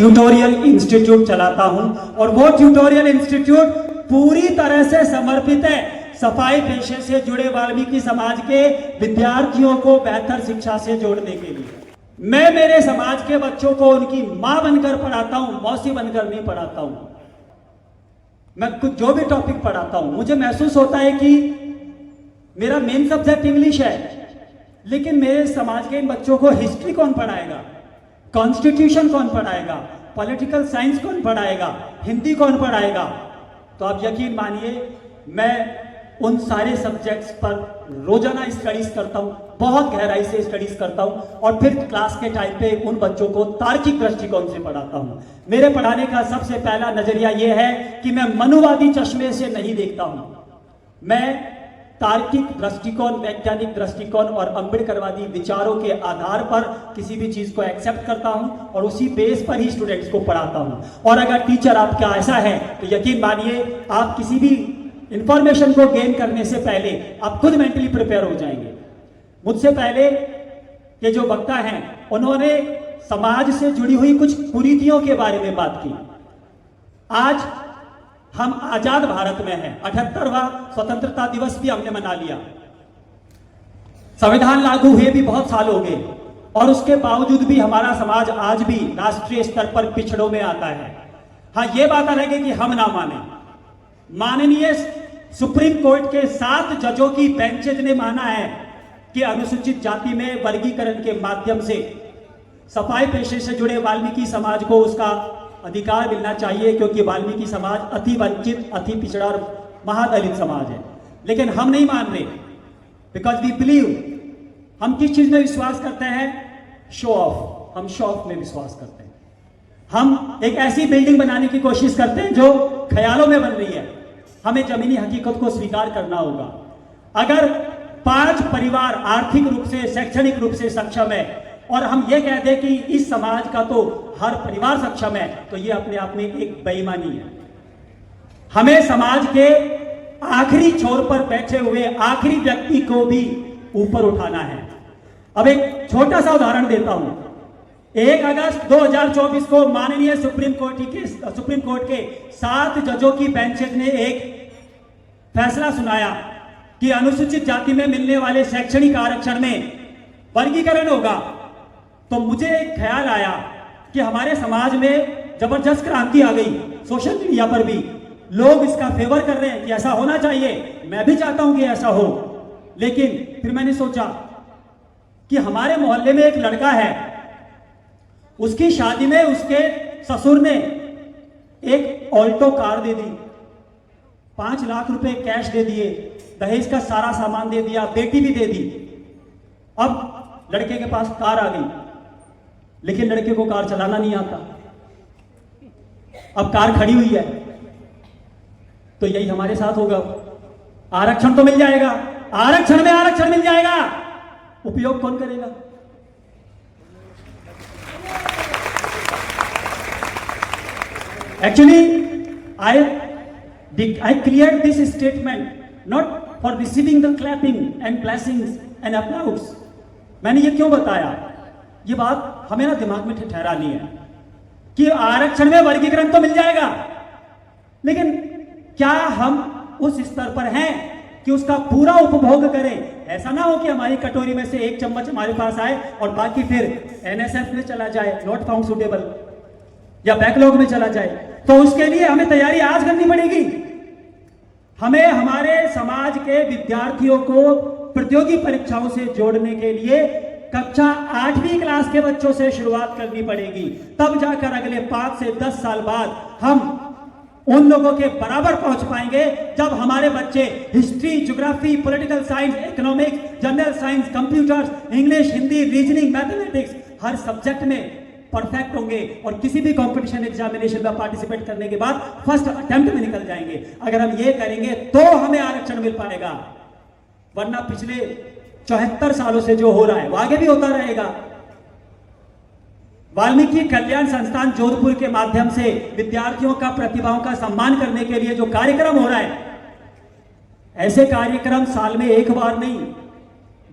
Tutorial institute चलाता हूं और वो ट्यूटोरियल इंस्टीट्यूट पूरी तरह से समर्पित है सफाई पेशे से जुड़े वाल्मीकि समाज के विद्यार्थियों को बेहतर शिक्षा से जोड़ने के लिए। मैं मेरे समाज के बच्चों को उनकी मां बनकर पढ़ाता हूं, मौसी बनकर नहीं पढ़ाता हूं। मैं कुछ जो भी टॉपिक पढ़ाता हूं, मुझे महसूस होता है कि मेरा मेन सब्जेक्ट इंग्लिश है, लेकिन मेरे समाज के इन बच्चों को हिस्ट्री कौन पढ़ाएगा, कॉन्स्टिट्यूशन कौन पढ़ाएगा, पॉलिटिकल साइंस कौन पढ़ाएगा, हिंदी कौन पढ़ाएगा। तो आप यकीन मानिए मैं उन सारे सब्जेक्ट्स पर रोजाना स्टडीज करता हूं, बहुत गहराई से स्टडीज करता हूं और फिर क्लास के टाइम पे उन बच्चों को तार्किक दृष्टिकोण से पढ़ाता हूं। मेरे पढ़ाने का सबसे पहला नजरिया यह है कि मैं मनुवादी चश्मे से नहीं देखता हूं, मैं तार्किक दृष्टिकोण, वैज्ञानिक दृष्टिकोण और अम्बेडकरवादी विचारों के आधार पर किसी भी चीज को एक्सेप्ट करता हूं और उसी बेस पर ही स्टूडेंट्स को पढ़ाता हूं। और अगर टीचर आपका ऐसा है तो यकीन मानिए आप किसी भी इंफॉर्मेशन को गेन करने से पहले आप खुद मेंटली प्रिपेयर हो जाएंगे। मुझसे पहले के जो वक्ता हैं उन्होंने समाज से जुड़ी हुई कुछ कुरीतियों के बारे में बात की। आज हम आजाद भारत में हैं, 78वां स्वतंत्रता दिवस भी हमने मना लिया, संविधान लागू हुए भी बहुत साल हो गए और उसके बावजूद भी हमारा समाज आज भी राष्ट्रीय स्तर पर पिछड़ों में आता है। हाँ, ये बात अलग है कि हम ना माने। माननीय सुप्रीम कोर्ट के 7 जजों की बेंचेज ने माना है कि अनुसूचित जाति में वर्गीकरण के माध्यम से सफाई पेशे से जुड़े वाल्मीकि समाज को उसका अधिकार मिलना चाहिए, क्योंकि वाल्मीकि समाज अति वंचित, अति पिछड़ा और महादलित समाज है। लेकिन हम नहीं मान रहे, बिकॉज वी बिलीव। हम किस चीज में विश्वास करते हैं? Show off. हम शो ऑफ में विश्वास करते हैं। हम एक ऐसी बिल्डिंग बनाने की कोशिश करते हैं जो ख्यालों में बन रही है। हमें जमीनी हकीकत को स्वीकार करना होगा। अगर 5 परिवार आर्थिक रूप से, शैक्षणिक रूप से सक्षम है और हम ये कह दें कि इस समाज का तो हर परिवार सक्षम है, तो ये अपने आप में एक बेईमानी है। हमें समाज के आखिरी छोर पर बैठे हुए आखिरी व्यक्ति को भी ऊपर उठाना है। अब एक छोटा सा उदाहरण देता हूं। 1 अगस्त 2024 को माननीय सुप्रीम कोर्ट के 7 जजों की बेंचेज ने एक फैसला सुनाया कि अनुसूचित जाति में मिलने वाले शैक्षणिक आरक्षण में वर्गीकरण होगा। तो मुझे एक ख्याल आया कि हमारे समाज में जबरदस्त क्रांति आ गई। सोशल मीडिया पर भी लोग इसका फेवर कर रहे हैं कि ऐसा होना चाहिए, मैं भी चाहता हूं कि ऐसा हो। लेकिन फिर मैंने सोचा कि हमारे मोहल्ले में एक लड़का है, उसकी शादी में उसके ससुर ने एक ऑल्टो कार दे दी, 5 लाख रुपए कैश दे दिए, दहेज का सारा सामान दे दिया, बेटी भी दे दी। अब लड़के के पास कार आ गई, लेकिन लड़के को कार चलाना नहीं आता। अब कार खड़ी हुई है, तो यही हमारे साथ होगा। आरक्षण तो मिल जाएगा, आरक्षण में आरक्षण मिल जाएगा, उपयोग कौन करेगा? Actually, I cleared this statement not for receiving the clapping and blessings and applause. मैंने ये क्यों बताया? ये बात हमें ना दिमाग में ठहरानी है कि आरक्षण में वर्गीकरण तो मिल जाएगा, लेकिन क्या हम उस स्तर पर हैं कि उसका पूरा उपभोग करें? ऐसा ना हो कि हमारी कटोरी में से एक चम्मच हमारे पास आए और बाकी फिर NSF में चला जाए, नॉट फाउंड सुटेबल, या बैकलॉग में चला जाए। तो उसके लिए हमें तैयारी आज करनी पड़ेगी। हमें हमारे समाज के विद्यार्थियों को प्रतियोगी परीक्षाओं से जोड़ने के लिए कक्षा 8वीं क्लास के बच्चों से शुरुआत करनी पड़ेगी। तब जाकर अगले 5 से 10 साल बाद हम उन लोगों के बराबर पहुंच पाएंगे, जब हमारे बच्चे history, geography, political science, economics, general science, computers, English, Hindi, reasoning, mathematics, हर सब्जेक्ट में परफेक्ट होंगे और किसी भी कंपटीशन एग्जामिनेशन में पार्टिसिपेट करने के बाद फर्स्ट अटेम्प्ट में निकल जाएंगे। अगर हम ये करेंगे तो हमें आरक्षण मिल पाएगा, वरना पिछले 74 सालों से जो हो रहा है वो आगे भी होता रहेगा। वाल्मीकि कल्याण संस्थान जोधपुर के माध्यम से विद्यार्थियों का प्रतिभाओं का सम्मान करने के लिए जो कार्यक्रम हो रहा है, ऐसे कार्यक्रम साल में एक बार नहीं,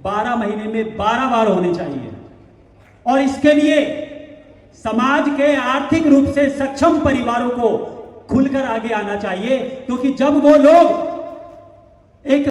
12 महीने में 12 बार होने चाहिए। और इसके लिए समाज के आर्थिक रूप से सक्षम परिवारों को खुलकर आगे आना चाहिए, क्योंकि जब वो लोग एक